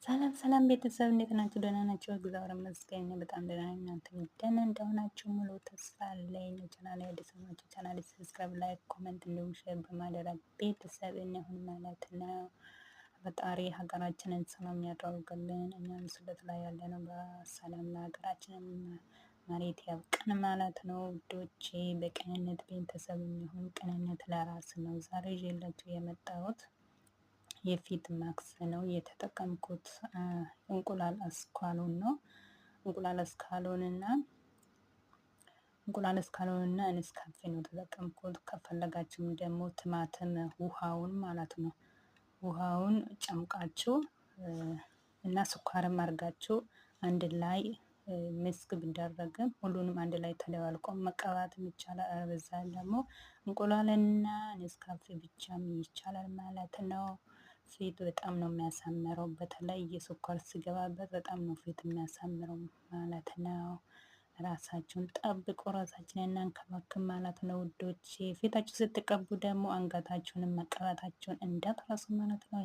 ሰላም ሰላም ቤተሰብ እንዴት ናችሁ? ደህና ናችሁ? እግዚአብሔር ይመስገን በጣም ደህና ነኝ። እናንተም ደህና እንደሆናችሁ ሙሉ ተስፋ አለኝ። ቻናሌ አዲስ ናችሁ፣ ቻናሌ ሰብስክራይብ፣ ላይክ፣ ኮሜንት እንዲሁም ሼር በማድረግ ቤተሰብ እንሁን ማለት ነው። ፈጣሪ ሀገራችንን ሰላም ያደርግልን። እኛም ስደት ላይ ያለነው በሰላም ለሀገራችንን መሬት ያብቀን ማለት ነው። ውዶቼ በቅንነት ቤተሰብ እንሁን። ቅንነት ለራስ ነው። ዛሬ ይዤላችሁ የመጣሁት የፊት ማክስ ነው የተጠቀምኩት። እንቁላል አስኳሉን ነው። እንቁላል አስኳሉን እና እንስካፌ ነው የተጠቀምኩት። ከፈለጋችሁም ደግሞ ቲማቲም ውሃውን ማለት ነው። ውሃውን ጨምቃችሁ እና ስኳርም አድርጋችሁ አንድ ላይ ምስክ ቢደረግም ሁሉንም አንድ ላይ ተደባልቆ መቀባትም ይቻላል። በዛ ደግሞ እንቁላልና ኔስካፌ ብቻም ይቻላል ማለት ነው። ፊት በጣም ነው የሚያሳምረው። በተለይ የስኳር ሲገባበት በጣም ነው ፊት የሚያሳምረው ማለት ነው። ራሳችሁን ጠብቁ፣ ራሳችንን እናንከባክብ ማለት ነው ውዶች። ፊታችሁ ስትቀቡ ደግሞ አንገታችሁንም መቀባታችሁን እንዳትረሱ ማለት ነው።